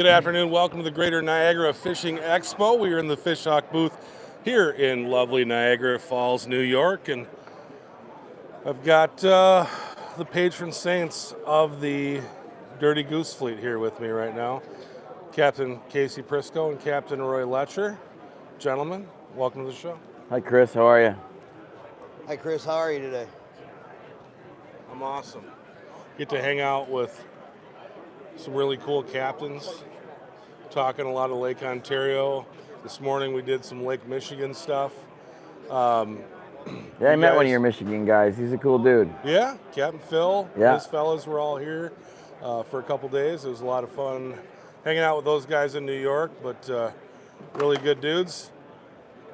Good afternoon. Welcome to the Greater Niagara Fishing Expo. We are in the Fish Hawk booth here in lovely Niagara Falls, New York, and I've got the patron saints of the Dirty Goose Fleet here with me right now, Captain Casey Prisco and Captain Roy Letcher. Gentlemen, welcome to the show. Hi, Chris. How are you? Hi, Chris. How are you today? I'm awesome. Get to hang out with some really cool captains, talking a lot of Lake Ontario. This morning we did some Lake Michigan stuff. Yeah, I met one of your Michigan guys. He's a cool dude. Yeah, Captain Phil. Yeah. His fellas were all here for a couple days. It was a lot of fun hanging out with those guys in New York, but really good dudes.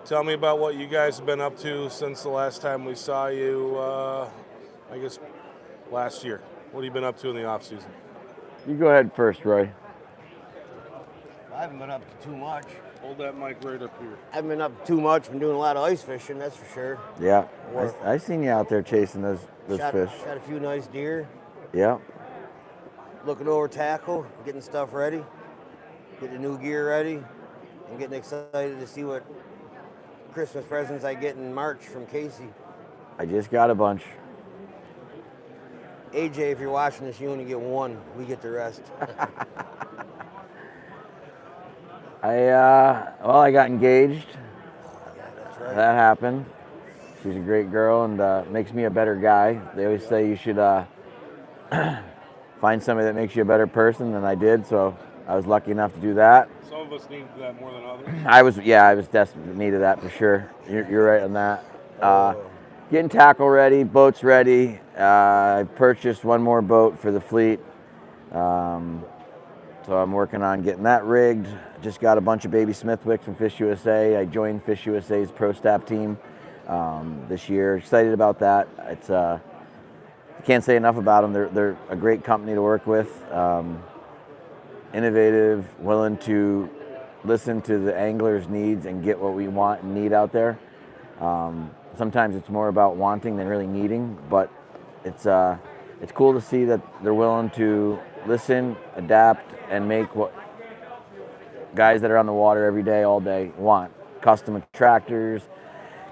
Tell me about what you guys have been up to since the last time we saw you, I guess last year. What have you been up to in the off season? You go ahead first, Roy. I haven't been up to too much. Hold that mic right up here. I haven't been up to too much. Been doing a lot of ice fishing, that's for sure. Yeah, I seen you out there chasing those Shot fish. a few nice deer. Yeah. Looking over tackle, getting stuff ready, getting the new gear ready, and getting excited to see what Christmas presents I get in March from Casey. I just got a bunch. AJ, if you're watching this, you only get one. We get the rest. I got engaged. Yeah, that's right. That happened. She's a great girl and makes me a better guy. They always say you should find somebody that makes you a better person, and I did. So I was lucky enough to do that. Some of us need that more than others. I was desperate needed that for sure. You're right on that. Getting tackle ready, boats ready. I purchased one more boat for the fleet. So I'm working on getting that rigged. Just got a bunch of baby Smithwicks from Fish USA. I joined Fish USA's pro staff team this year. Excited about that. It's I can't say enough about them. They're a great company to work with. Innovative, willing to listen to the angler's needs and get what we want and need out there. Sometimes it's more about wanting than really needing, but it's cool to see that they're willing to listen, adapt, and make what guys that are on the water every day, all day, want. Custom tractors,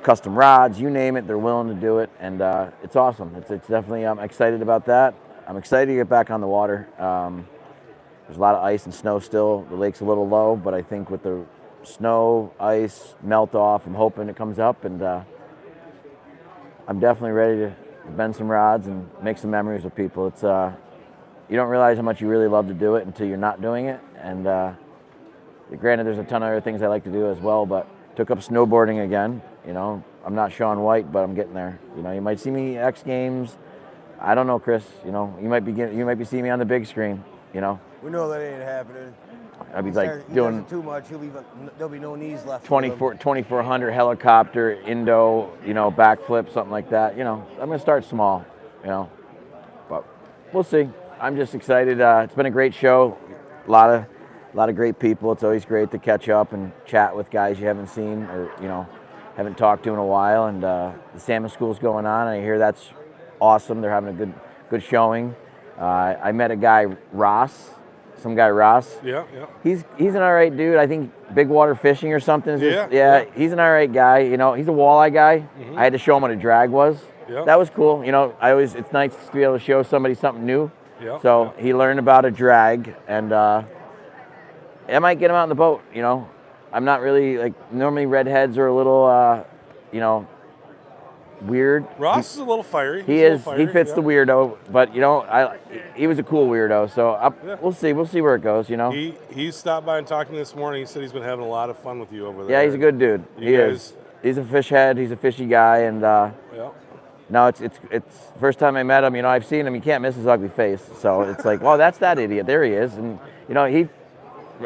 custom rods, you name it, they're willing to do it, and it's awesome. It's definitely, I'm excited about that. I'm excited to get back on the water. There's a lot of ice and snow still. The lake's a little low, but I think with the snow, ice, melt off, I'm hoping it comes up, and I'm definitely ready to bend some rods and make some memories with people. It's you don't realize how much you really love to do it until you're not doing it. And granted, there's a ton of other things I like to do as well, but took up snowboarding again. You know, I'm not Shaun White, but I'm getting there. You know, you might see me X Games. I don't know, Chris. You know, you might be seeing me on the big screen. You know. We know that ain't happening. I'd be He doing does it too much. There'll be no knees left. 2400 helicopter, Indo, backflip, something like that. You know, I'm gonna start small. You know, but we'll see. I'm just excited. It's been a great show. A lot of great people. It's always great to catch up and chat with guys you haven't seen or haven't talked to in a while. And the salmon school's going on. I hear that's awesome. They're having a good showing. I met a guy, Ross. Some guy, Ross. Yeah. He's an all right dude. I think big water fishing or something. Yeah. He's an all right guy. You know, he's a walleye guy. Mm-hmm. I had to show him what a drag was. Yeah. That was cool. You know, it's nice to be able to show somebody something new. Yeah. So he learned about a drag, and I might get him out in the boat. You know, I'm not really normally redheads are a little weird. Ross is a little fiery. He fits the weirdo, but he was a cool weirdo. So we'll see where it goes. You know. He stopped by and talked to me this morning. He said he's been having a lot of fun with you over there. Yeah, he's a good dude. He is. He's a fish head. He's a fishy guy, and no, it's first time I met him. You know, I've seen him. You can't miss his ugly face. So it's like, well, that's that idiot. There he is, and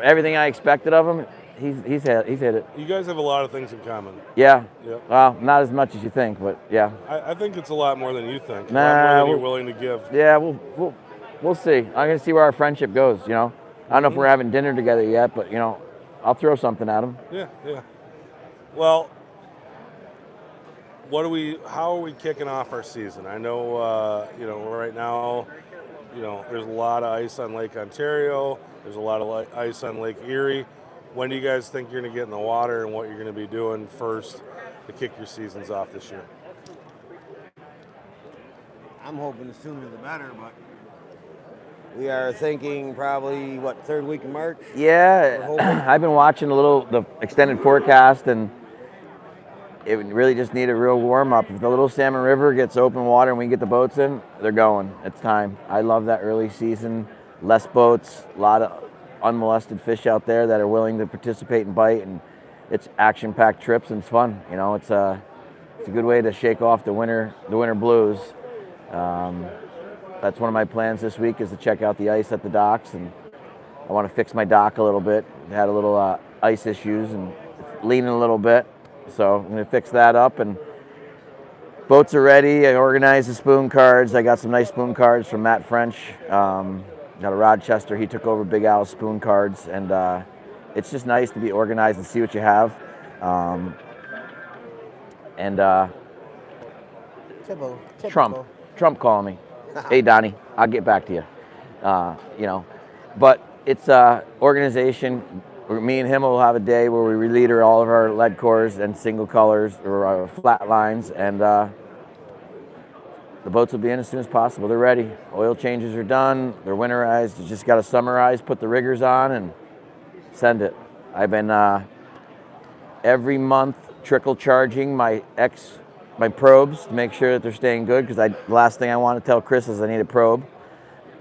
everything I expected of him. He's hit it. You guys have a lot of things in common. Yeah. Yep. Well, not as much as you think, but yeah. I think it's a lot more than you think. Nah, a lot more than you're willing to give. Yeah, we'll see. I'm gonna see where our friendship goes. You know, I don't know if we're having dinner together yet, but I'll throw something at him. Yeah. Well, how are we kicking off our season? I know, right now, there's a lot of ice on Lake Ontario. There's a lot of ice on Lake Erie. When do you guys think you're going to get in the water, and what you're going to be doing first to kick your seasons off this year? I'm hoping the sooner the better, but we are thinking probably, third week of March? Yeah, I've been watching the extended forecast, and it would really just need a real warm up. If the Little Salmon River gets open water and we can get the boats in, they're going. It's time. I love that early season. Less boats, a lot of unmolested fish out there that are willing to participate and bite, and it's action-packed trips and it's fun. You know, it's a good way to shake off the winter blues. That's one of my plans this week, is to check out the ice at the docks, and I want to fix my dock a little bit. I had a little ice issues and leaning a little bit, so I'm going to fix that up. And boats are ready. I organized the spoon cards. I got some nice spoon cards from Matt French. Got a Rochester. He took over Big Al's spoon cards, and it's just nice to be organized and see what you have. Typical. Trump calling me. Hey, Donnie, I'll get back to you. You know, but it's organization. Me and him will have a day where we re-leader all of our lead cores and single colors or flat lines, and the boats will be in as soon as possible. They're ready. Oil changes are done. They're winterized. You just got to summarize, put the riggers on, and send it. I've been every month trickle charging my probes to make sure that they're staying good, because the last thing I want to tell Chris is I need a probe,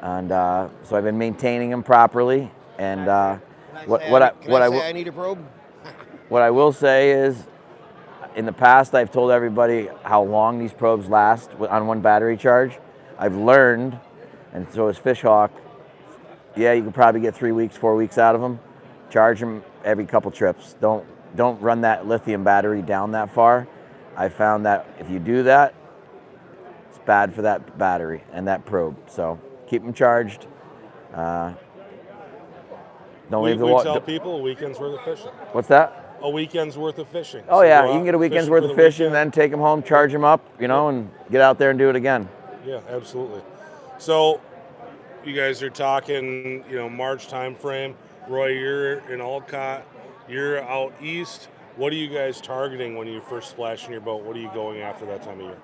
and so I've been maintaining them properly. And I need a probe? What I will say is, in the past, I've told everybody how long these probes last on one battery charge. I've learned, and so has Fishhawk. Yeah, you can probably get 3 weeks, 4 weeks out of them. Charge them every couple trips. Don't run that lithium battery down that far. I found that if you do that, it's bad for that battery and that probe. So keep them charged. Don't leave the We water. tell people a weekend's worth of fishing. What's that? A weekend's worth of fishing. Oh, So yeah, go you out can get a weekend's fishing worth for of the fishing, weekend. then take them home, charge them up, and get out there and do it again. Yeah, absolutely. So you guys are talking, March time frame. Roy, you're in Olcott. You're out east. What are you guys targeting when you first splash in your boat? What are you going after that time of year?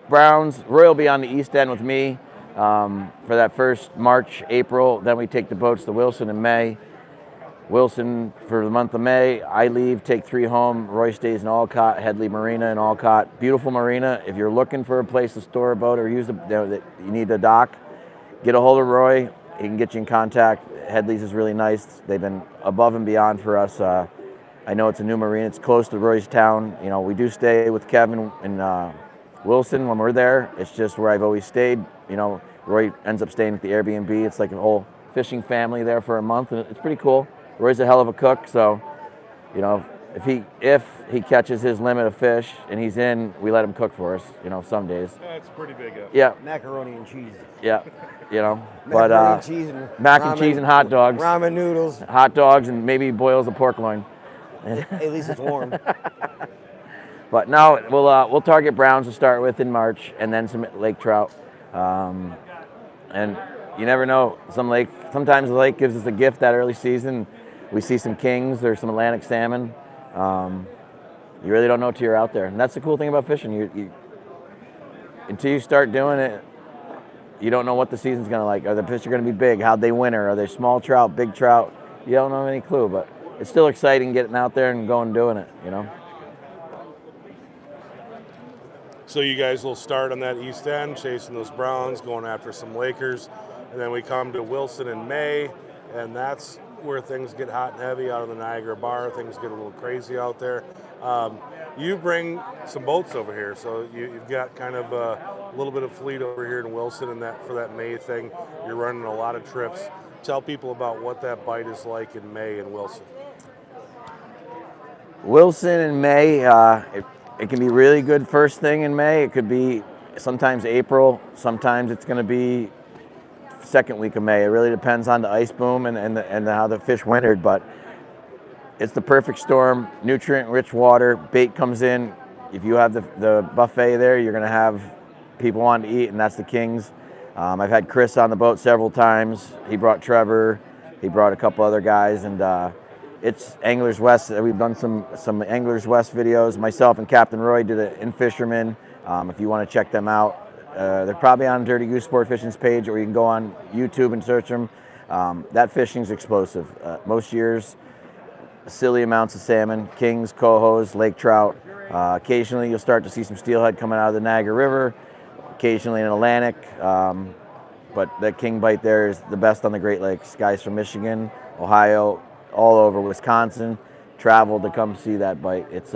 Browns. Roy will be on the east end with me for that first March, April. Then we take the boats to Wilson in May. Wilson for the month of May. I leave, take 3 home. Roy stays in Olcott, Headley Marina in Olcott. Beautiful marina. If you're looking for a place to store a boat or use you need a dock, get a hold of Roy. He can get you in contact. Headley's is really nice. They've been above and beyond for us. I know it's a new marina. It's close to Roy's town. We do stay with Kevin in Wilson when we're there. It's just where I've always stayed. Roy ends up staying at the Airbnb. It's like a whole fishing family there for a month, and it's pretty cool. Roy's a hell of a cook, so if he catches his limit of fish and he's in, we let him cook for us. Some days. That's pretty big. Yeah. Macaroni and cheese. Yeah. Macaroni and cheese and mac ramen, and cheese and hot dogs. Ramen noodles. Hot dogs, and maybe boils a pork loin. At least it's warm. But now we'll target browns to start with in March, and then some lake trout. And you never know. Sometimes the lake gives us a gift that early season. We see some kings or some Atlantic salmon. You really don't know till you're out there, and that's the cool thing about fishing. You until you start doing it, you don't know what the season's going to like. Are the fish going to be big? How'd they winter? Are they small trout, big trout? You don't have any clue, but it's still exciting getting out there and going and doing it. So you guys will start on that east end, chasing those browns, going after some Lakers, and then we come to Wilson in May, and that's where things get hot and heavy out of the Niagara bar. Things get a little crazy out there. You bring some boats over here, so you've got kind of a little bit of fleet over here in Wilson, and for that May thing, you're running a lot of trips. Tell people about what that bite is like in May in Wilson. Wilson in May, it can be really good first thing in May. It could be sometimes April. Sometimes it's going to be second week of May. It really depends on the ice boom and how the fish wintered, but it's the perfect storm. Nutrient-rich water. Bait comes in. If you have the buffet there, you're going to have people wanting to eat, and that's the Kings. I've had Chris on the boat several times. He brought Trevor. He brought a couple other guys, and it's Anglers West. We've done some Anglers West videos. Myself and Captain Roy did it in Fisherman. If you want to check them out, they're probably on Dirty Goose Sport Fishing's page, or you can go on YouTube and search them. That fishing's explosive. Most years, silly amounts of salmon, kings, cohos, lake trout. Occasionally, you'll start to see some steelhead coming out of the Niagara River. Occasionally, in Atlantic. But that king bite there is the best on the Great Lakes. Guys from Michigan, Ohio, all over Wisconsin traveled to come see that bite. It's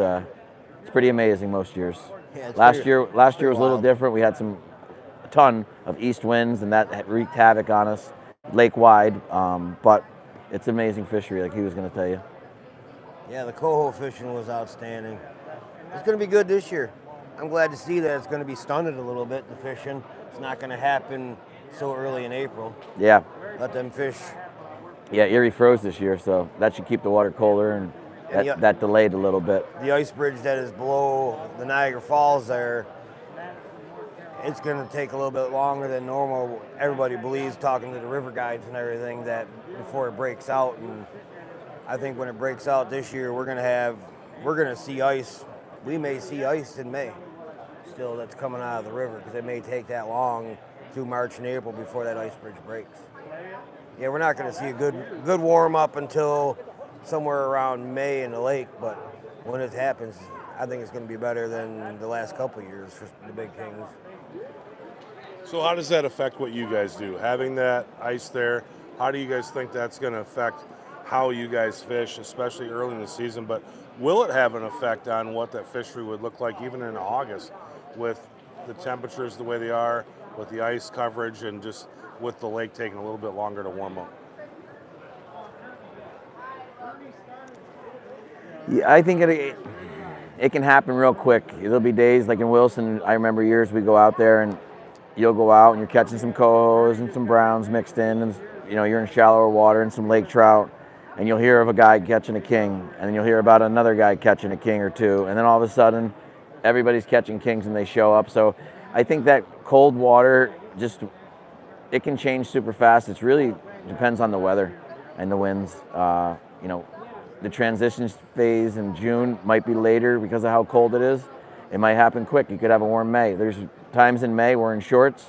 pretty amazing most years. Yeah, last year was a little wild. different. We had a ton of east winds, and that wreaked havoc on us lake wide. But it's amazing fishery, like he was going to tell you. Yeah, the coho fishing was outstanding. It's going to be good this year. I'm glad to see that it's going to be stunted a little bit, the fishing. It's not going to happen so early in April. Yeah. Let them fish. Yeah, Erie froze this year, so that should keep the water colder, and that delayed a little bit. The ice bridge that is below the Niagara Falls there, it's going to take a little bit longer than normal. Everybody believes, talking to the river guides and everything, that before it breaks out. And I think when it breaks out this year, we're going to see ice. We may see ice in May still that's coming out of the river, because it may take that long through March and April before that ice bridge breaks. Yeah, we're not going to see a good warm up until somewhere around May in the lake, but when it happens, I think it's going to be better than the last couple of years for the big kings. So how does that affect what you guys do? Having that ice there, how do you guys think that's going to affect how you guys fish, especially early in the season? But will it have an effect on what that fishery would look like even in August, with the temperatures the way they are, with the ice coverage, and just with the lake taking a little bit longer to warm up? Yeah, I think it can happen real quick. There'll be days like in Wilson. I remember years we go out there and you'll go out and you're catching some cohos and some browns mixed in, and you're in shallower water and some lake trout, and you'll hear of a guy catching a king, and then you'll hear about another guy catching a king or two, and then all of a sudden everybody's catching kings and they show up. So I think that cold water it can change super fast. It really depends on the weather and the winds. The transition phase in June might be later because of how cold it is. It might happen quick. You could have a warm May. There's times in May we're in shorts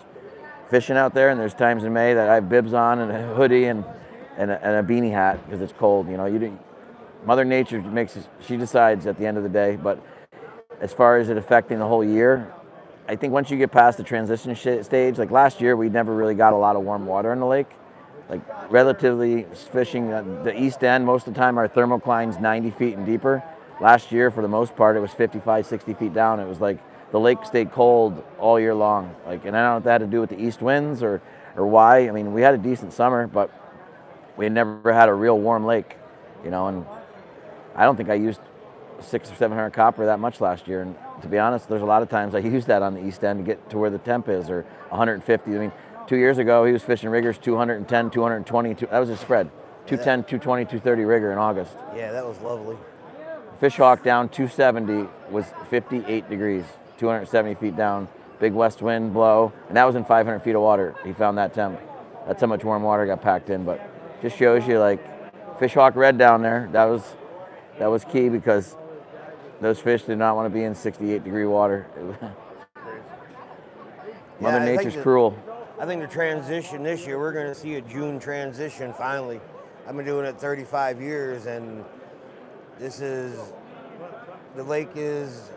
fishing out there, and there's times in May that I have bibs on and a hoodie and a beanie hat because it's cold. Mother Nature she decides at the end of the day. But as far as it affecting the whole year, I think once you get past the transition stage, like last year, we never really got a lot of warm water in the lake. Like relatively fishing the east end, most of the time our thermocline's 90 feet and deeper. Last year, for the most part, it was 55, 60 feet down. It was like the lake stayed cold all year long. And I don't know if that had to do with the east winds or why. I mean, we had a decent summer, but we had never had a real warm lake, and I don't think I used 600 or 700 copper that much last year. And to be honest, there's a lot of times I used that on the east end to get to where the temp is, or 150. I mean, 2 years ago, he was fishing riggers 210, 220. That was his spread. 210, 220, 230 rigger in August. Yeah, that was lovely. Fish hawk down 270 was 58 degrees, 270 feet down. Big west wind blow, and that was in 500 feet of water. He found that temp. That's how much warm water got packed in. But just shows you, like, fish hawk red down there. That was key, because those fish did not want to be in 68 degree water. Mother Nature's cruel. I think the transition this year, we're going to see a June transition finally. I've been doing it 35 years, and the lake is,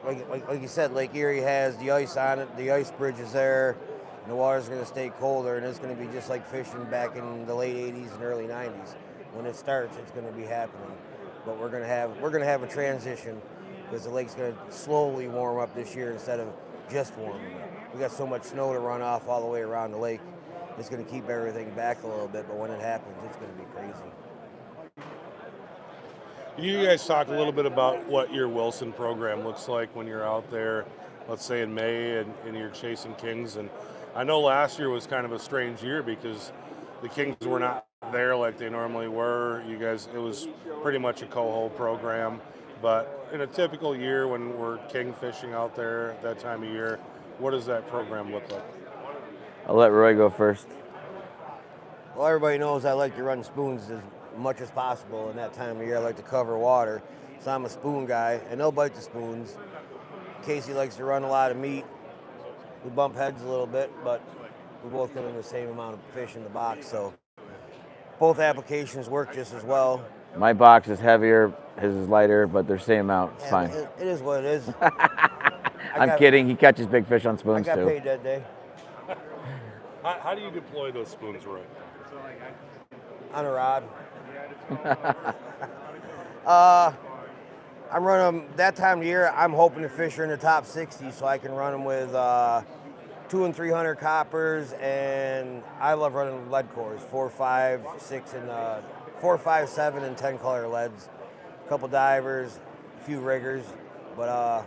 like you said, Lake Erie has the ice on it, the ice bridge is there, and the water's going to stay colder, and it's going to be just like fishing back in the late 80s and early 90s. When it starts, it's going to be happening. But we're going to have a transition, because the lake's going to slowly warm up this year instead of just warming up. We got so much snow to run off all the way around the lake. It's going to keep everything back a little bit, but when it happens, it's going to be crazy. You guys talk a little bit about what your Wilson program looks like when you're out there, let's say in May, and you're chasing kings. And I know last year was kind of a strange year because the kings were not there like they normally were. You guys, it was pretty much a coho program. But in a typical year when we're king fishing out there at that time of year, what does that program look like? I'll let Roy go first. Well, everybody knows I like to run spoons as much as possible, and that time of year I like to cover water. So I'm a spoon guy, and they'll bite the spoons. Casey likes to run a lot of meat. We bump heads a little bit, but we both put in the same amount of fish in the box, so both applications work just as well. My box is heavier, his is lighter, but they're same amount. It's fine. It is what it is. I'm kidding. He catches big fish on I spoons got too. paid that day. How do you deploy those spoons, Roy? On a rod. I'm running them that time of year. I'm hoping to fish her in the top 60, so I can run them with 200 and 300 coppers, and I love running lead cores, 4, 5, 6, and 4, 5, 7, and 10 color leads. A couple divers, a few riggers, but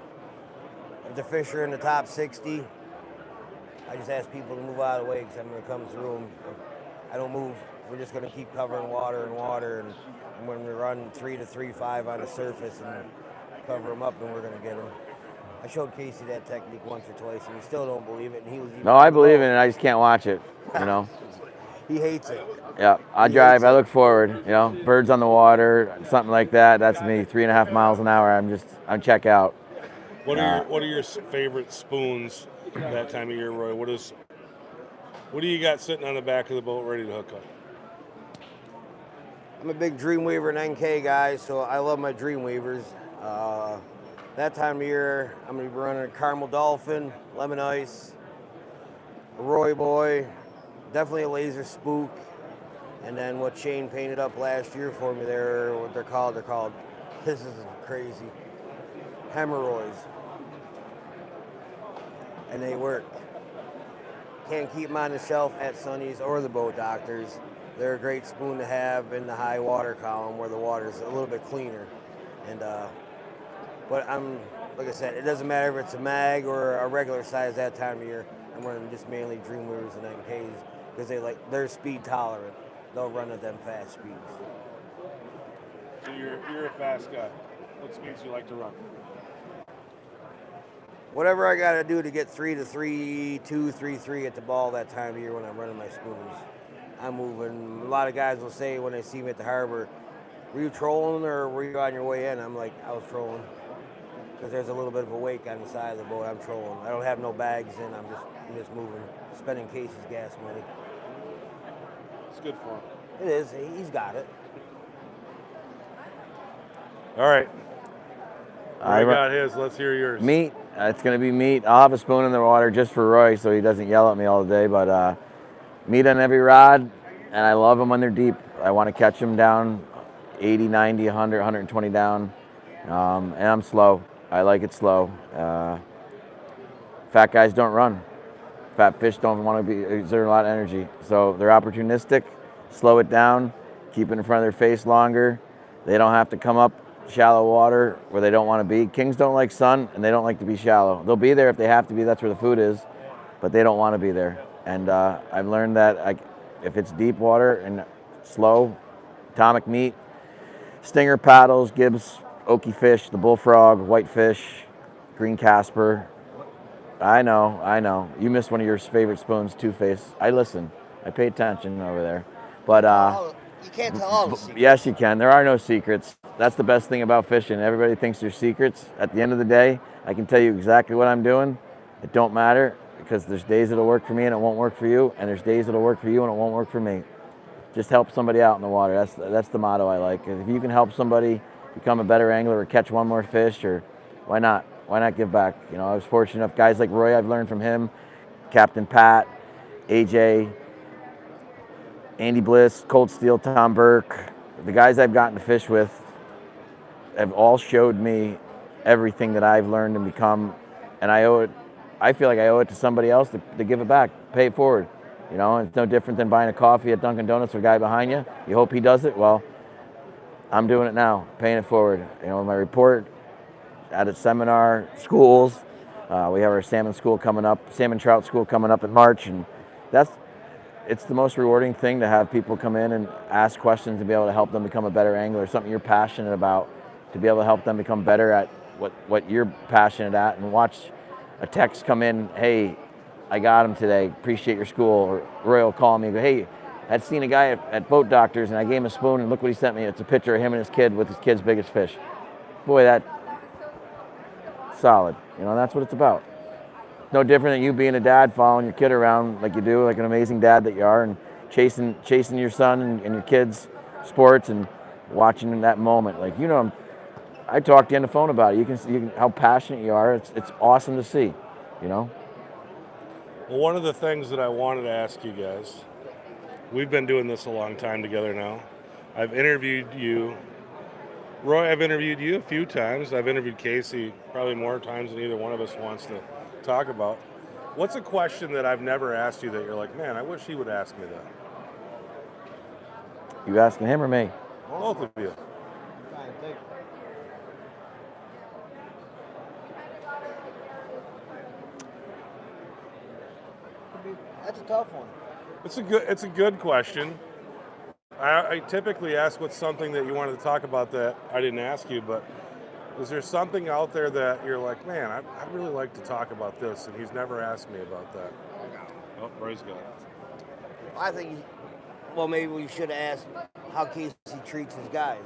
if the fish are in the top 60, I just ask people to move out of the way because I'm going to come through them. I don't move. We're just going to keep covering water, and when we run 3 to 3.5 on the surface and cover them up, and we're going to get them. I showed Casey that technique once or twice, and he still don't believe it. And he was even No, I believe in it. I just can't watch it. You know. He hates it. Yeah, I drive. I look forward. You know, birds on the water, something like that. That's me. 3.5 miles an hour. I'm check out. What are your favorite spoons that time of year, Roy? What do you got sitting on the back of the boat ready to hook up? I'm a big Dreamweaver and NK guy, so I love my Dreamweavers. That time of year, I'm going to be running a Caramel Dolphin, Lemon Ice, a Roy Boy, definitely a Laser Spook, and then what Shane painted up last year for me there, what they're called, this is crazy, hemorrhoids. And they work. Can't keep them on the shelf at Sonny's or the Boat Doctors. They're a great spoon to have in the high water column where the water's a little bit cleaner. And but like I said, it doesn't matter if it's a mag or a regular size that time of year. I'm running just mainly Dreamweavers and NKs because they're speed tolerant. They'll run at them fast speeds. So you're a fast guy. What speeds do you like to run? Whatever I got to do to get 3 to 3, 2, 3, 3 at the ball that time of year when I'm running my spoons. I'm moving. A lot of guys will say when they see me at the harbor, were you trolling or were you on your way in? I'm like, I was trolling. Because there's a little bit of a wake on the side of the boat. I'm trolling. I don't have no bags in. I'm just moving, spending Casey's gas money. It's good for him. It is. He's got it. All right. I got his. Let's hear yours. Meat. It's going to be meat. I'll have a spoon in the water just for Roy so he doesn't yell at me all day. But meat on every rod, and I love them when they're deep. I want to catch them down 80, 90, 100, 120 down. And I'm slow. I like it slow. Fat guys don't run. Fat fish don't want to exert a lot of energy. So they're opportunistic, slow it down, keep it in front of their face longer. They don't have to come up shallow water where they don't want to be. Kings don't like sun, and they don't like to be shallow. They'll be there if they have to be. That's where the food is, but they don't want to be there. And I've learned that if it's deep water and slow, atomic meat, stinger paddles, Gibbs, okie fish, the bullfrog, whitefish, green Casper. I know. You missed one of your favorite spoons, Two-Face. I listen. I pay attention over there. But you can't tell all the secrets. Yes, you can. There are no secrets. That's the best thing about fishing. Everybody thinks there's secrets. At the end of the day, I can tell you exactly what I'm doing. It don't matter because there's days it'll work for me and it won't work for you, and there's days it'll work for you and it won't work for me. Just help somebody out in the water. That's the motto I like. If you can help somebody become a better angler or catch one more fish, or why not? Why not give back? You know, I was fortunate enough. Guys like Roy, I've learned from him. Captain Pat, AJ, Andy Bliss, Cold Steel, Tom Burke. The guys I've gotten to fish with have all showed me everything that I've learned and become, and I feel like I owe it to somebody else to give it back, pay it forward. You know, it's no different than buying a coffee at Dunkin' Donuts with a guy behind you. You hope he does it. Well, I'm doing it now, paying it forward. You know, my report at a seminar, schools. We have our salmon school coming up, salmon trout school coming up in March, and it's the most rewarding thing to have people come in and ask questions and be able to help them become a better angler, something you're passionate about, to be able to help them become better at what you're passionate at, and watch a text come in, hey, I got him today, appreciate your school, or Roy will call me and go, hey, I'd seen a guy at Boat Doctors, and I gave him a spoon, and look what he sent me. It's a picture of him and his kid with his kid's biggest fish. Boy, that solid. That's what it's about. No different than you being a dad, following your kid around like you do, like an amazing dad that you are, and chasing your son and your kids' sports and watching in that moment. Like, I talked to you on the phone about it. You can how passionate you are. It's awesome to see. Well, one of the things that I wanted to ask you guys, we've been doing this a long time together now. I've interviewed you. Roy, I've interviewed you a few times. I've interviewed Casey probably more times than either one of us wants to talk about. What's a question that I've never asked you that you're like, man, I wish he would ask me that? You asking him or me? Both of you. That's a tough one. It's a good question. I typically ask what's something that you wanted to talk about that I didn't ask you, but is there something out there that you're like, man, I'd really like to talk about this, and he's never asked me about that? Oh, Roy's got it. I think, maybe we should have asked how Casey treats his guys.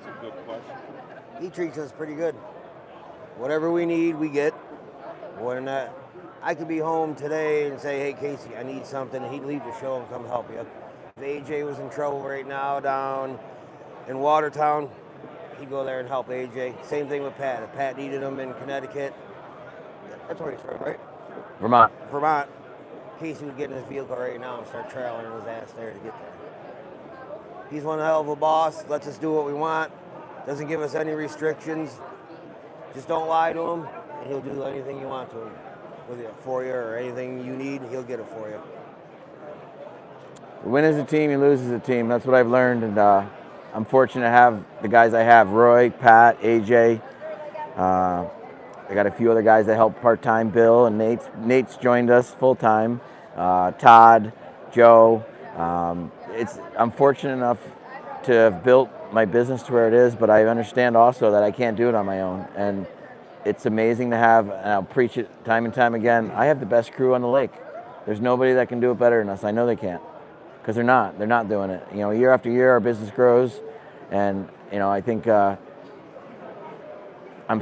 That's a good question. He treats us pretty good. Whatever we need, we get. When I could be home today and say, hey, Casey, I need something, and he'd leave the show and come help you. If AJ was in trouble right now down in Watertown, he'd go there and help AJ. Same thing with Pat. If Pat needed him in Connecticut, that's where he's from, right? Vermont. Casey would get in his vehicle right now and start trailing his ass there to get there. He's one hell of a boss, lets us do what we want, doesn't give us any restrictions. Just don't lie to him, and he'll do anything you want to him for you, or anything you need, he'll get it for you. You win as a team, you lose as a team. That's what I've learned, and I'm fortunate to have the guys I have: Roy, Pat, AJ. I got a few other guys that help part-time. Bill and Nate's joined us full-time. Todd, Joe. I'm fortunate enough to have built my business to where it is, but I understand also that I can't do it on my own. And it's amazing to have, and I'll preach it time and time again, I have the best crew on the lake. There's nobody that can do it better than us. I know they can't, because they're not doing it. Year after year, our business grows, and I think I'm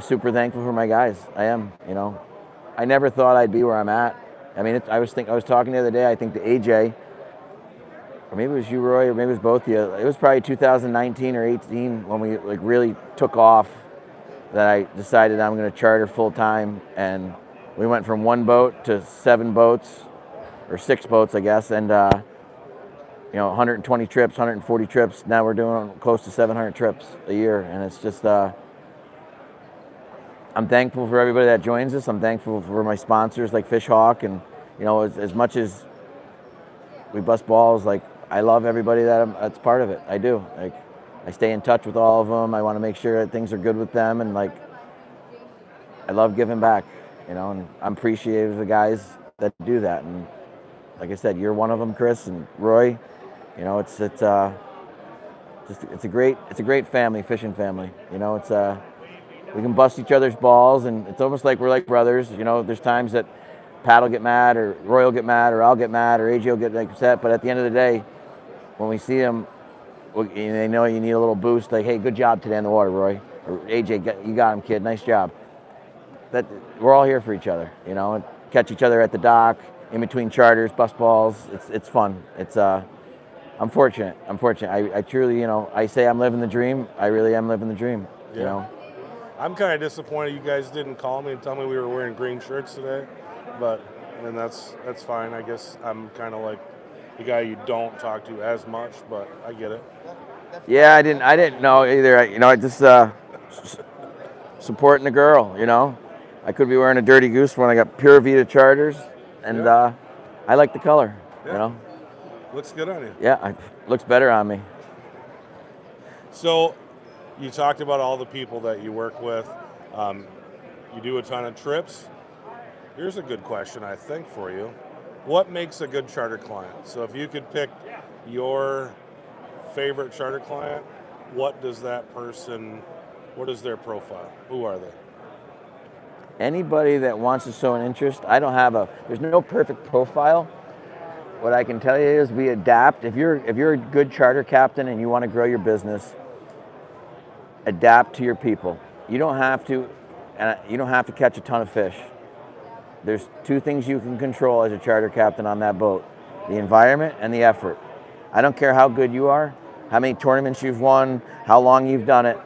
super thankful for my guys. I am. I never thought I'd be where I'm at. I mean, I was talking the other day. I think to AJ, or maybe it was you, Roy, or maybe it was both of you. It was probably 2019 or 18 when we really took off, that I decided I'm going to charter full time, and we went from one boat to 7 boats, or 6 boats, I guess, and 120 trips, 140 trips. Now we're doing close to 700 trips a year, and it's just I'm thankful for everybody that joins us. I'm thankful for my sponsors like Fish Hawk, and as much as we bust balls, like, I love everybody that's part of it. I do. Like, I stay in touch with all of them. I want to make sure that things are good with them, and I love giving back, and I'm appreciative of the guys that do that. And like I said, you're one of them, Chris and Roy. It's a great family, fishing family. We can bust each other's balls, and it's almost like we're like brothers. There's times that Pat will get mad, or Roy will get mad, or I'll get mad, or AJ will get upset. But at the end of the day, when we see them, they know you need a little boost. Like, hey, good job today in the water, Roy. Or AJ, you got him, kid. Nice job. That we're all here for each other. And catch each other at the dock, in between charters, bust balls. It's fun. I'm fortunate. I truly, I say I'm living the dream. I really am living the dream. Yeah. I'm kind of disappointed you guys didn't call me and tell me we were wearing green shirts today, but that's fine. I guess I'm kind of like the guy you don't talk to as much, but I get it. Yeah, I didn't know either. I just supporting the girl. I could be wearing a Dirty Goose when I got Pure Vita charters, and I like the color. Yeah. Looks good on you. Yeah, looks better on me. So, you talked about all the people that you work with. You do a ton of trips. Here's a good question, I think, for you. What makes a good charter client? So if you could pick your favorite charter client, what is their profile? Who are they? Anybody that wants to show an interest. There's no perfect profile, what I can tell you is we adapt. If you're a good charter captain and you want to grow your business, adapt to your people. You don't have to, and you don't have to catch a ton of fish. There's two things you can control as a charter captain on that boat: the environment and the effort. I don't care how good you are, how many tournaments you've won, how long you've done it.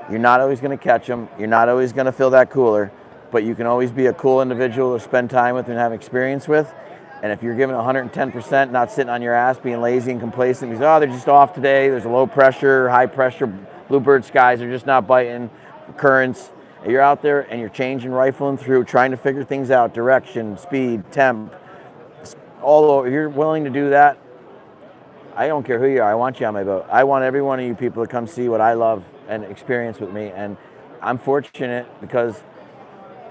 You're not always going to catch them. You're not always going to fill that cooler, but you can always be a cool individual to spend time with and have experience with. And if you're giving 110%, not sitting on your ass, being lazy and complacent, because, oh, they're just off today, there's a low pressure, high pressure, bluebird skies, they're just not biting, currents. You're out there and you're changing, rifling through, trying to figure things out, direction, speed, temp, all over. If you're willing to do that, I don't care who you are. I want you on my boat. I want every one of you people to come see what I love and experience with me. And I'm fortunate because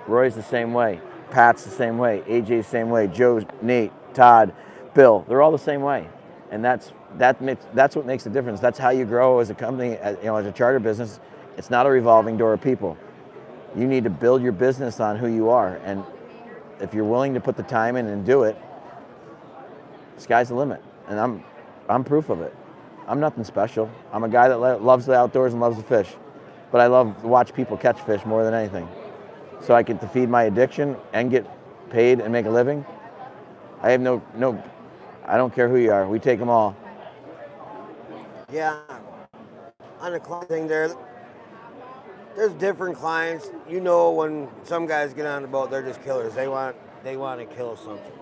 Roy's the same way. Pat's the same way. AJ's the same way. Joe, Nate, Todd, Bill, they're all the same way. And that's what makes the difference. That's how you grow as a company, as a charter business. It's not a revolving door of people. You need to build your business on who you are. And if you're willing to put the time in and do it, sky's the limit. And I'm proof of it. I'm nothing special. I'm a guy that loves the outdoors and loves to fish. But I love to watch people catch fish more than anything. So I get to feed my addiction and get paid and make a living. I have I don't care who you are. We take them all. Yeah. On the client thing there's different clients. When some guys get on the boat, they're just killers. They want to kill something.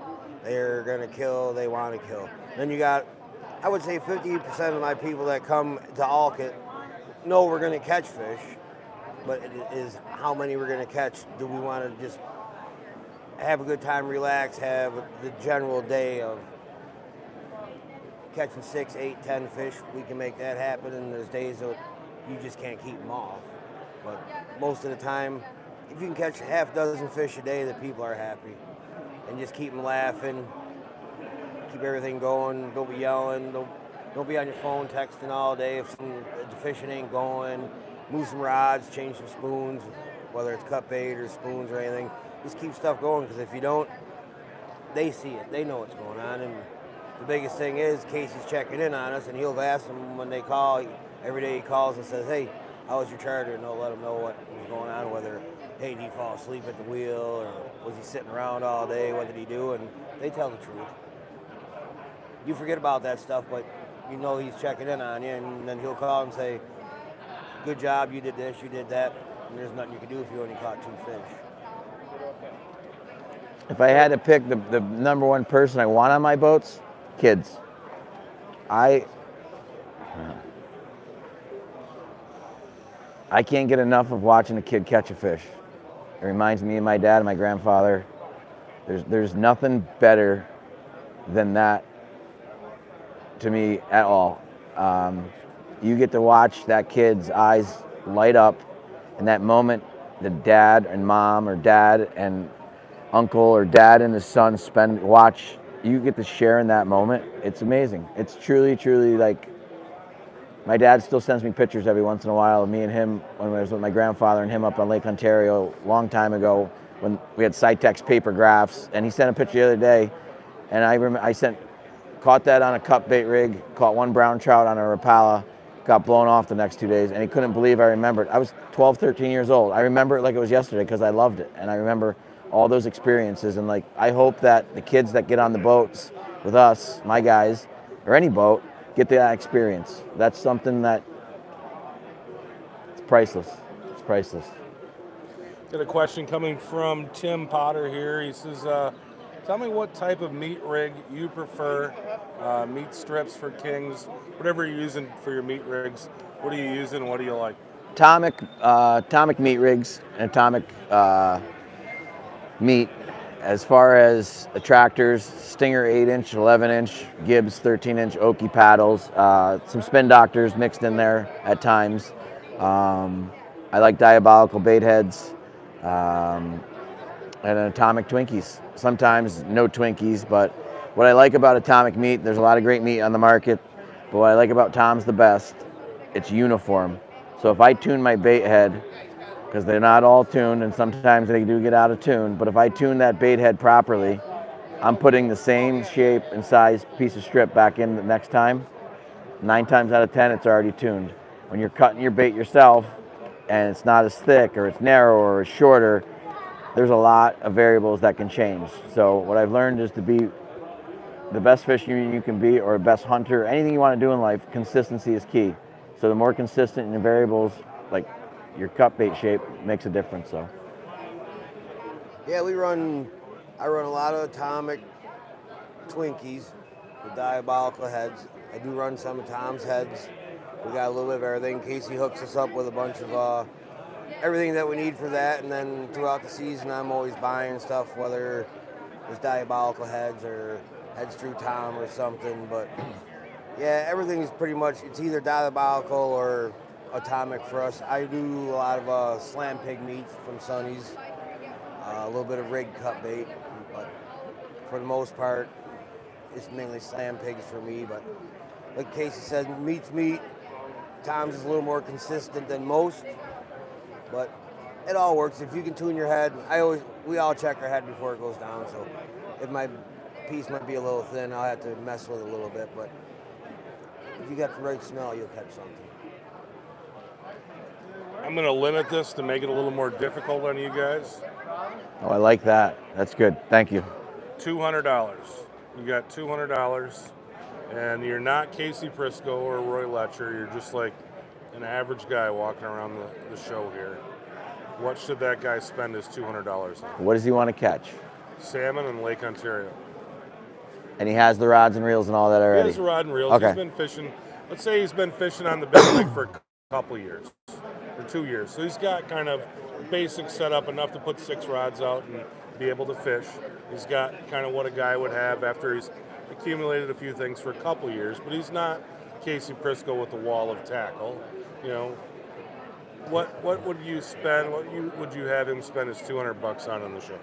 They're going to kill, they want to kill. Then you got, I would say 50% of my people that come to Alkit know we're going to catch fish, but it is how many we're going to catch. Do we want to just have a good time, relax, have the general day of catching 6, 8, 10 fish? We can make that happen, and there's days that you just can't keep them off. But most of the time, if you can catch half dozen fish a day, the people are happy. And just keep them laughing, keep everything going, don't be yelling, don't be on your phone texting all day if the fishing ain't going. Move some rods, change some spoons, whether it's cut bait or spoons or anything. Just keep stuff going, because if you don't, they see it, they know what's going on. And the biggest thing is Casey's checking in on us, and he'll ask them when they call. Every day he calls and says, hey, how was your charter? And they'll let him know what was going on, whether, hey, did he fall asleep at the wheel, or was he sitting around all day? What did he do? And they tell the truth. You forget about that stuff, but you know he's checking in on you, and then he'll call and say, good job, you did this, you did that, and there's nothing you can do if you only caught 2 fish. If I had to pick the number one person I want on my boats, kids. I can't get enough of watching a kid catch a fish. It reminds me of my dad and my grandfather. There's nothing better than that to me at all. You get to watch that kid's eyes light up in that moment. The dad and mom, or dad and uncle, or dad and his son watch. You get to share in that moment. It's amazing. It's truly, truly like. My dad still sends me pictures every once in a while of me and him when I was with my grandfather and him up on Lake Ontario a long time ago when we had Cytex paper graphs. And he sent a picture the other day, and caught that on a cut bait rig, caught 1 brown trout on a Rapala, got blown off the next 2 days, and he couldn't believe I remembered. I was 12, 13 years old. I remember it like it was yesterday because I loved it, and I remember all those experiences. And like, I hope that the kids that get on the boats with us, my guys, or any boat, get that experience. That's something that it's priceless. It's priceless. Got a question coming from Tim Potter here. He says, tell me what type of meat rig you prefer, meat strips for kings, whatever you're using for your meat rigs. What are you using and what do you like? Atomic meat rigs and atomic meat. As far as attractors, Stinger 8-inch, 11-inch, Gibbs 13-inch Oki paddles, some Spin Doctors mixed in there at times. I like diabolical bait heads, and atomic Twinkies. Sometimes no Twinkies, but what I like about atomic meat, there's a lot of great meat on the market, but what I like about Tom's the best, it's uniform. So if I tune my bait head, because they're not all tuned and sometimes they do get out of tune, but if I tune that bait head properly, I'm putting the same shape and size piece of strip back in the next time. 9 times out of 10, it's already tuned. When you're cutting your bait yourself and it's not as thick or it's narrower or it's shorter, there's a lot of variables that can change. So what I've learned is to be the best fisherman you can be, or a best hunter, anything you want to do in life, consistency is key. So the more consistent in the variables, like your cut bait shape, makes a difference. So Yeah, I run a lot of atomic Twinkies with diabolical heads. I do run some of Tom's heads. We got a little bit of everything. Casey hooks us up with a bunch of everything that we need for that, and then throughout the season, I'm always buying stuff, whether it's diabolical heads or heads through Tom or something. But yeah, everything is pretty much, it's either diabolical or atomic for us. I do a lot of slam pig meats from Sonny's, a little bit of rig cut bait, but for the most part, it's mainly slam pigs for me. But like Casey said, meat's meat. Tom's is a little more consistent than most, but it all works. If you can tune your head, we all check our head before it goes down. So if my piece might be a little thin, I'll have to mess with it a little bit. But if you got the right smell, you'll catch something. I'm going to limit this to make it a little more difficult on you guys. oh, I like that. That's good. Thank you. $200. You got $200, and you're not Casey Prisco or Roy Letcher. You're just like an average guy walking around the show here. What should that guy spend his $200 on? What does he want to catch? Salmon in Lake Ontario. And he has the rods and reels and all that He already? has a rod and reels. Okay. He's been fishing. Let's say he's been fishing on the Big Lake for a couple of years, or 2 years. So he's got kind of basic setup, enough to put 6 rods out and be able to fish. He's got kind of what a guy would have after he's accumulated a few things for a couple of years, but he's not Casey Prisco with the wall of tackle. You know, what would you spend? Would you have him spend his $200 on the show?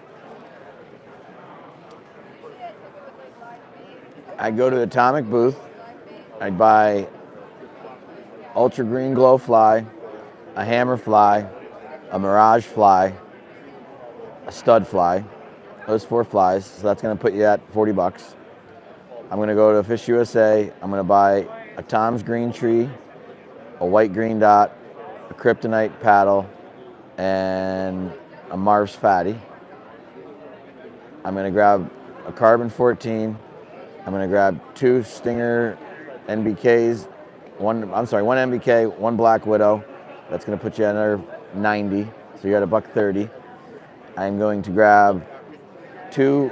I'd go to the Atomic booth. I'd buy Ultra Green Glow fly, a hammer fly, a Mirage fly, a stud fly. Those 4 flies. So that's going to put you at $40. I'm going to go to Fish USA. I'm going to buy a Tom's Green Tree, a white green dot, a kryptonite paddle, and a Marv's Fatty. I'm going to grab a Carbon 14. I'm going to grab 2 Stinger NBKs, one NBK, 1 Black Widow. That's going to put you at another 90, so you're at $130. I'm going to grab 2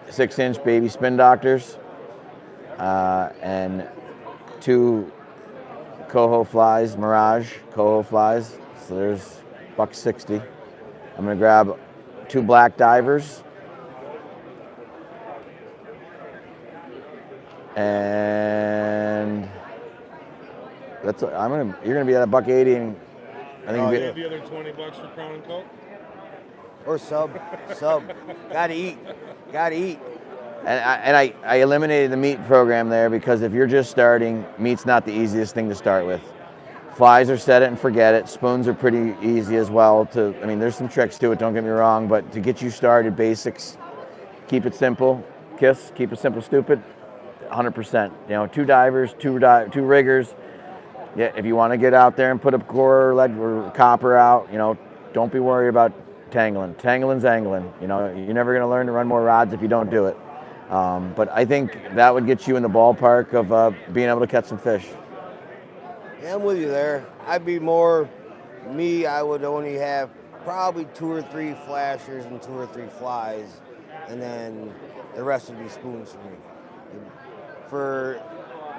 6-inch baby spin doctors and 2 coho flies, Mirage coho flies. So there's $160. I'm going to grab 2 black divers. And that's you're gonna be at $180, and I think You have the other $20 for Crown and Coke? Or sub. Gotta eat. And I eliminated the meat program there because if you're just starting, meat's not the easiest thing to start with. Flies are set it and forget it. Spoons are pretty easy as well. There's some tricks to it, don't get me wrong, but to get you started, basics, keep it simple. Keep it simple, stupid. 100%. 2 divers, 2 riggers. Yeah, if you want to get out there and put a core lead or copper out, don't be worried about tangling. Tangling's angling. You're never going to learn to run more rods if you don't do it. But I think that would get you in the ballpark of being able to catch some fish. Yeah, I'm with you there. I'd be more me. I would only have probably 2 or 3 flashers and 2 or 3 flies, and then the rest would be spoons for me.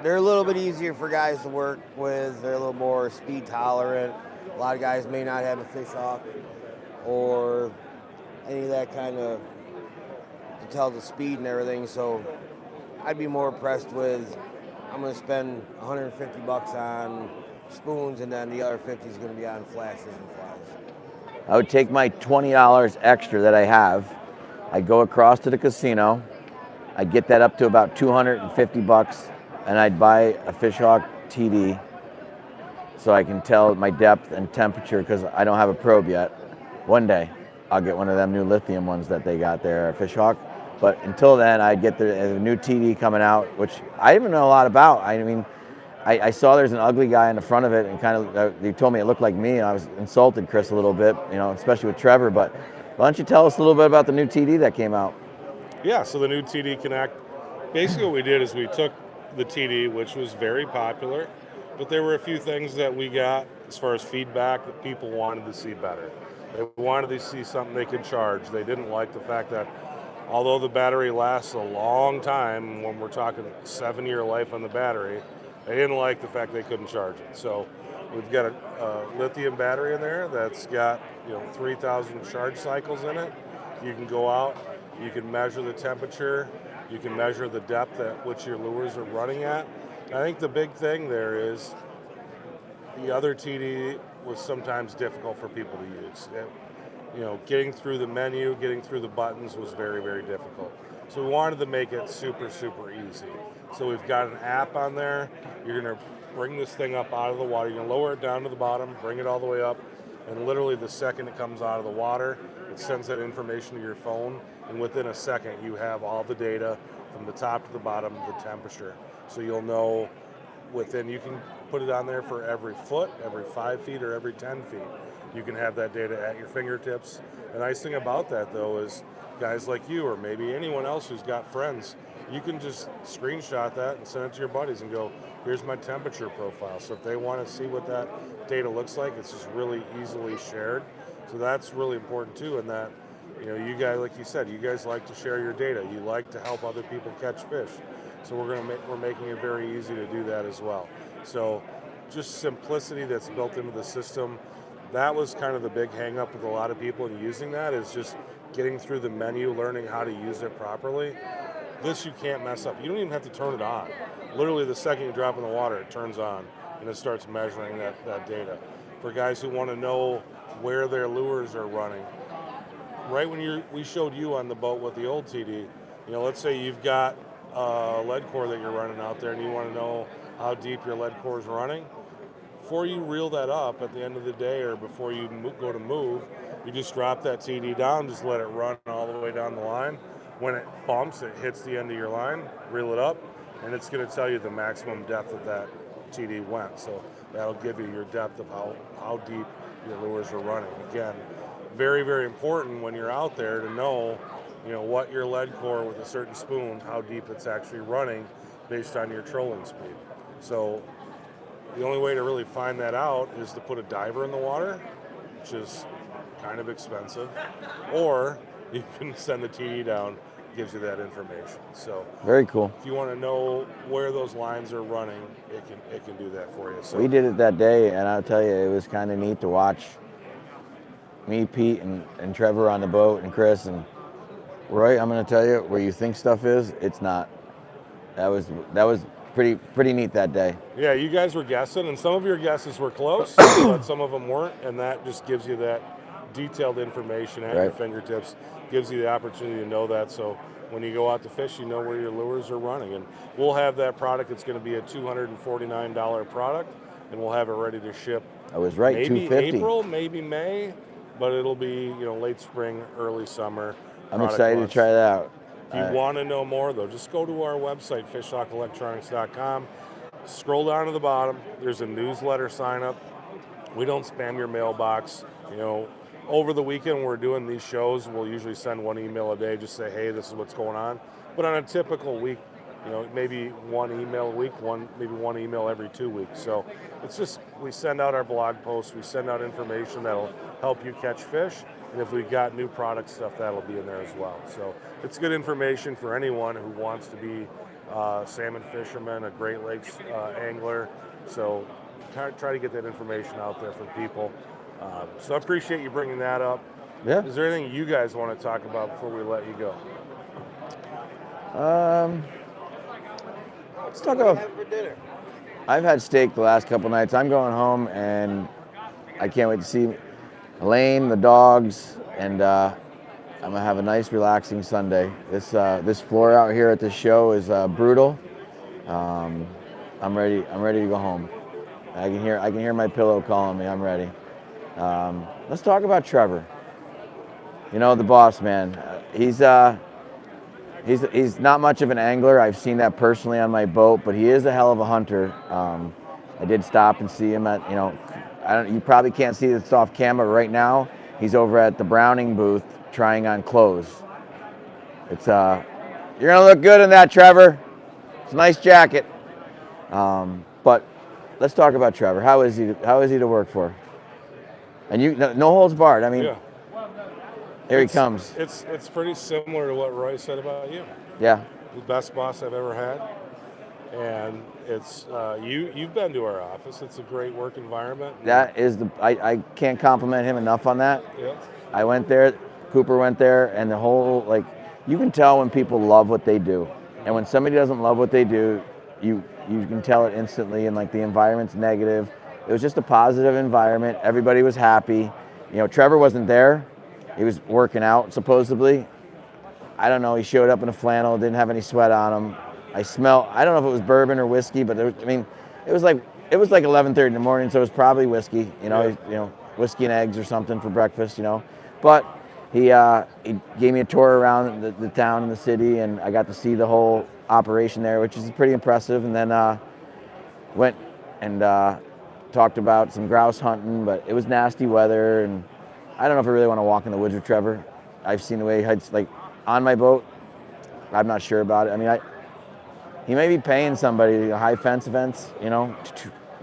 They're a little bit easier for guys to work with. They're a little more speed tolerant. A lot of guys may not have a fish hawk or any of that kind of to tell the speed and everything. So I'd be more impressed with, I'm going to spend $150 on spoons, and then the other 50 is going to be on flashers and flies. I would take my $20 extra that I have. I'd go across to the casino. I'd get that up to about $250, and I'd buy a Fishhawk TD so I can tell my depth and temperature because I don't have a probe yet. One day, I'll get one of them new lithium ones that they got there, Fishhawk. But until then, I get the new TD coming out, which I even know a lot about. I mean, I saw there's an ugly guy in the front of it, and kind of they told me it looked like me, and I was insulted Chris a little bit, especially with Trevor. But why don't you tell us a little bit about the new TD that came out? Yeah, so the new TD Connect, basically what we did is we took the TD, which was very popular, but there were a few things that we got as far as feedback that people wanted to see better. They wanted to see something they could charge. They didn't like the fact that although the battery lasts a long time, when we're talking 7-year life on the battery, they didn't like the fact they couldn't charge it. So we've got a lithium battery in there that's got 3,000 charge cycles in it. You can go out, you can measure the temperature, you can measure the depth at which your lures are running at. I think the big thing there is the other TD was sometimes difficult for people to use. Getting through the menu, getting through the buttons was very, very difficult. So we wanted to make it super, super easy. So we've got an app on there. You're going to bring this thing up out of the water. You're going to lower it down to the bottom, bring it all the way up, and literally the second it comes out of the water, it sends that information to your phone, and within a second you have all the data from the top to the bottom, the temperature. So you'll know you can put it on there for every foot, every 5 feet, or every 10 feet. You can have that data at your fingertips. The nice thing about that, though, is guys like you or maybe anyone else who's got friends, you can just screenshot that and send it to your buddies and go, here's my temperature profile. So if they want to see what that data looks like, it's just really easily shared. So that's really important, too, in that, you guys, like you said, you guys like to share your data. You like to help other people catch fish. So we're making it very easy to do that as well. So just simplicity that's built into the system. That was kind of the big hang up with a lot of people in using that, is just getting through the menu, learning how to use it properly. This you can't mess up. You don't even have to turn it on. Literally the second you drop in the water, it turns on and it starts measuring that data. For guys who want to know where their lures are running, right when we showed you on the boat with the old TD, let's say you've got a lead core that you're running out there and you want to know how deep your lead core is running. Before you reel that up at the end of the day or before you go to move, you just drop that TD down, just let it run all the way down the line. When it bumps, it hits the end of your line, reel it up, and it's going to tell you the maximum depth that TD went. So that'll give you your depth of how deep your lures are running. Again, very, very important when you're out there to know, what your lead core with a certain spoon, how deep it's actually running based on your trolling speed. So the only way to really find that out is to put a diver in the water, which is kind of expensive, or you can send the TD down, it gives you that information. So very cool. If you want to know where those lines are running, it can do that for you. So we did it that day, and I'll tell you, it was kind of neat to watch me, Pete, and Trevor on the boat, and Chris, and Roy, I'm going to tell you, where you think stuff is, it's not. That was pretty neat that day. Yeah, you guys were guessing, and some of your guesses were close, but some of them weren't, and that just gives you that detailed information at your fingertips, gives you the opportunity to know that. So when you go out to fish, you know where your lures are running. And we'll have that product. It's going to be a $249 product, and we'll have it ready to ship. I was right, maybe $250. April, maybe May, but it'll be late spring, early summer. I'm excited to try that out. If you want to know more, though, just go to our website, fishhawkelectronics.com. Scroll down to the bottom. There's a newsletter sign up. We don't spam your mailbox. Over the weekend when we're doing these shows, we'll usually send one email a day, just say, hey, this is what's going on. But on a typical week, maybe one email a week, maybe one email every 2 weeks. So it's just, we send out our blog posts, we send out information that'll help you catch fish. And if we've got new product stuff, that'll be in there as well. So it's good information for anyone who wants to be a salmon fisherman, a Great Lakes angler. So try to get that information out there for people. So I appreciate you bringing that up. Yeah. Is there anything you guys want to talk about before we let you go? Let's talk about for dinner. I've had steak the last couple nights. I'm going home, and I can't wait to see Elaine, the dogs, and I'm gonna have a nice, relaxing Sunday. This floor out here at the show is brutal. I'm ready to go home. I can hear my pillow calling me. I'm ready. Let's talk about Trevor. The boss man. He's not much of an angler. I've seen that personally on my boat, but he is a hell of a hunter. I did stop and see him at, you probably can't see this off camera right now. He's over at the Browning booth trying on clothes. It's you're gonna look good in that, Trevor. It's a nice jacket. But let's talk about Trevor. How is he to work for? And no holds barred. I mean, Yeah. Here he comes. It's pretty similar to what Roy said about you. Yeah. The best boss I've ever had. And it's you've been to our office. It's a great work environment. That is I can't compliment him enough on that. Yeah. I went there, Cooper went there, and the whole, you can tell when people love what they do. And when somebody doesn't love what they do, you can tell it instantly, and the environment's negative. It was just a positive environment. Everybody was happy. Trevor wasn't there. He was working out, supposedly. I don't know, he showed up in a flannel, didn't have any sweat on him. I don't know if it was bourbon or whiskey, but it was like 11:30 in the morning, so it was probably whiskey, whiskey and eggs or something for breakfast, But he gave me a tour around the town and the city, and I got to see the whole operation there, which is pretty impressive. And then went and talked about some grouse hunting, but it was nasty weather, and I don't know if I really want to walk in the woods with Trevor. I've seen the way he hides, on my boat. I'm not sure about it. He may be paying somebody high fence events,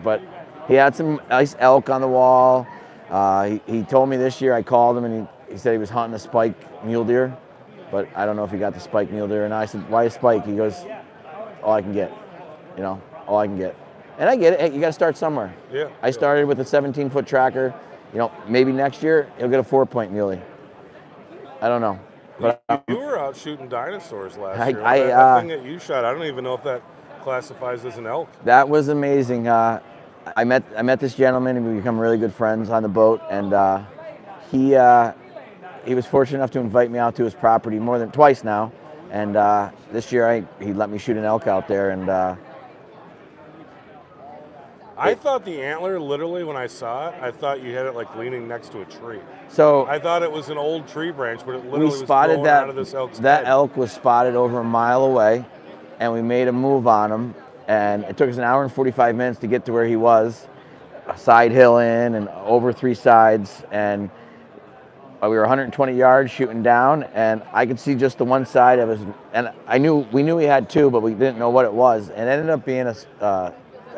but he had some nice elk on the wall. He told me this year, I called him and he said he was hunting a spike mule deer, but I don't know if he got the spike mule deer. And I said, why a spike? He goes, all I can get, all I can get. And I get it. Hey, you got to start somewhere. Yeah. I started with a 17-foot tracker. Maybe next year he'll get a 4-point muley. I don't know. But you were out shooting dinosaurs last year. That thing that you shot, I don't even know if that classifies as an elk. That was amazing. I met this gentleman, and we become really good friends on the boat. And he was fortunate enough to invite me out to his property more than twice now. And this year he let me shoot an elk out there. And I thought the antler, literally, when I saw it, I thought you had it leaning next to a tree. So I thought it was an old tree branch, but it literally we spotted was growing out of this elk's that head. elk was spotted over a mile away, and we made a move on him. And it took us an hour and 45 minutes to get to where he was, a side hill in and over 3 sides. And we were 120 yards shooting down, and I could see just the one side of his. And we knew he had 2, but we didn't know what it was. And it ended up being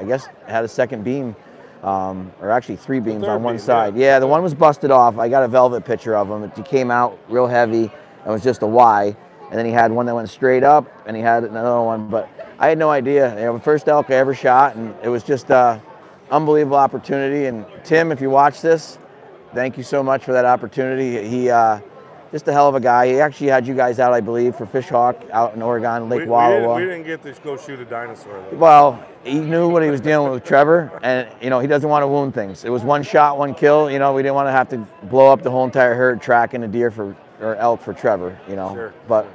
I guess it had a second beam, or actually 3 beams on one side. Yeah, the one was busted off. I got a velvet picture of him. He came out real heavy and was just a Y. And then he had one that went straight up, and he had another one. But I had no idea. The first elk I ever shot, and it was just an unbelievable opportunity. And Tim, if you watch this, thank you so much for that opportunity. He just a hell of a guy. He actually had you guys out, I believe, for Fish Hawk out in Oregon, Lake Wallowa. We didn't get to go shoot a dinosaur, though. Well, he knew what he was dealing with Trevor, and he doesn't want to wound things. It was 1 shot, 1 kill. We didn't want to have to blow up the whole entire herd tracking a deer or elk for Trevor. Sure. But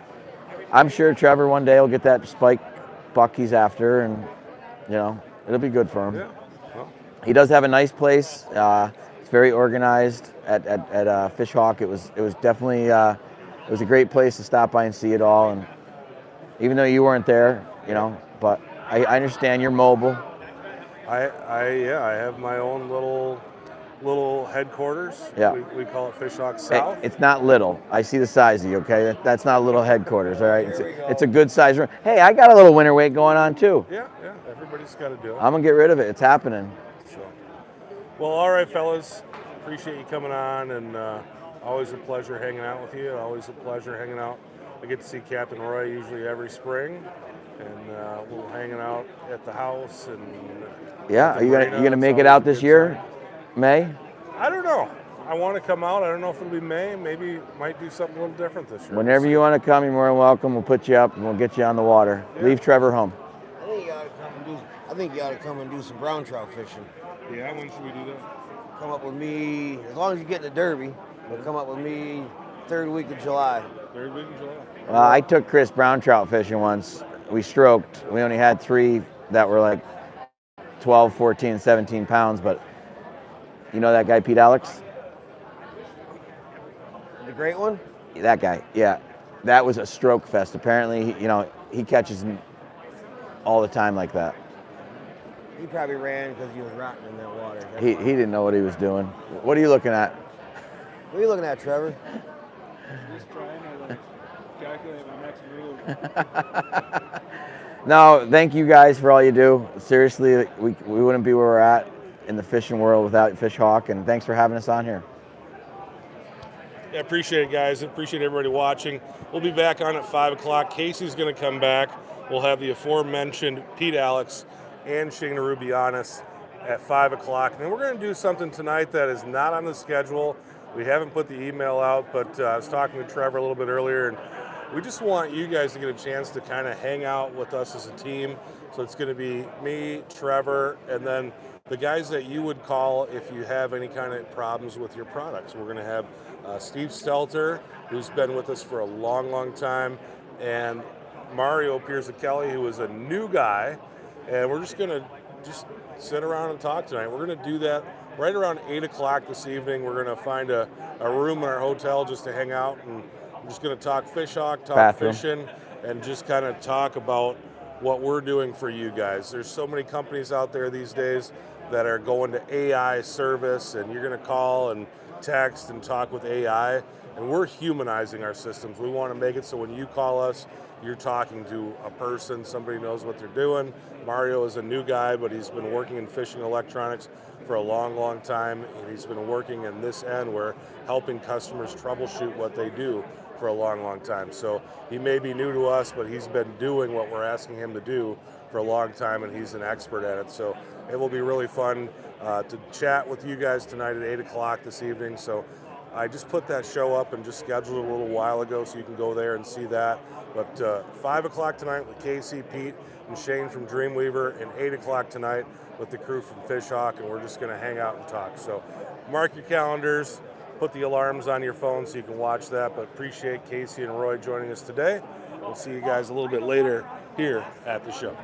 I'm sure Trevor one day will get that spike buck he's after, and it'll be good for him. Yeah. Well. He does have a nice place. It's very organized at Fish Hawk. It was definitely it was a great place to stop by and see it all. And even though you weren't there, but I understand you're mobile. I have my own little headquarters. Yeah. We call it Fish Hawk South. Hey, it's not little. I see the size of you, okay? That's not a little headquarters, all right? It's a good size room. Hey, I got a little winter weight going on too. Yeah. Everybody's got to do it. I'm gonna get rid of it. It's happening. So, well, all right, fellas. Appreciate you coming on, and always a pleasure hanging out with you. Always a pleasure hanging out. I get to see Captain Roy usually every spring, and we're hanging out at the house. And yeah, are you gonna make it out this year, May? I don't know. I want to come out. I don't know if it'll be May. Maybe might do something a little different this year. Whenever you want to come, you're more than welcome. We'll put you up and we'll get you on the water. Yeah. Leave Trevor home. I think you ought to come and do some brown trout fishing. Yeah, when should we do that? Come up with me, as long as you get in the Derby, but come up with me 3rd week of July. 3rd week of July. I took Chris brown trout fishing once. We stroked. We only had 3 that were 12, 14, 17 pounds, but you know that guy, Pete Alex? The great one? That guy, yeah. that was a stroke fest. Apparently, he catches all the time like that. He probably ran because he was rotting in that water. He didn't know what he was doing. What are you looking at? What are you looking at, Trevor? Just trying to calculate my next move. No, thank you guys for all you do. Seriously, we wouldn't be where we're at in the fishing world without Fish Hawk, and thanks for having us on here. Yeah, appreciate it, guys. Appreciate everybody watching. We'll be back on at 5 o'clock. Casey's going to come back. We'll have the aforementioned Pete Alex and Shayna Rubianis at 5 o'clock. And then we're going to do something tonight that is not on the schedule. We haven't put the email out, but I was talking to Trevor a little bit earlier, and we just want you guys to get a chance to kind of hang out with us as a team. So it's going to be me, Trevor, and then the guys that you would call if you have any kind of problems with your products. We're going to have Steve Stelter, who's been with us for a long, long time, and Mario Pierce-Kelly, who is a new guy. And we're just going to sit around and talk tonight. We're going to do that right around 8 o'clock this evening. We're going to find a room in our hotel just to hang out, and I'm just going to talk Fish Hawk, talk Bathroom. fishing, and just kind of talk about what we're doing for you guys. There's so many companies out there these days that are going to AI service, and you're going to call and text and talk with AI, and we're humanizing our systems. We want to make it so when you call us, you're talking to a person, somebody knows what they're doing. Mario is a new guy, but he's been working in fishing electronics for a long, long time, and he's been working in this end where helping customers troubleshoot what they do for a long, long time. So he may be new to us, but he's been doing what we're asking him to do for a long time, and he's an expert at it. So it will be really fun to chat with you guys tonight at 8 o'clock this evening. So I just put that show up and just scheduled it a little while ago, so you can go there and see that. But 5 o'clock tonight with Casey, Pete, and Shane from Dreamweaver, and 8 o'clock tonight with the crew from Fish Hawk, and we're just going to hang out and talk. So mark your calendars, put the alarms on your phone so you can watch that. But appreciate Casey and Roy joining us today. We'll see you guys a little bit later here at the show.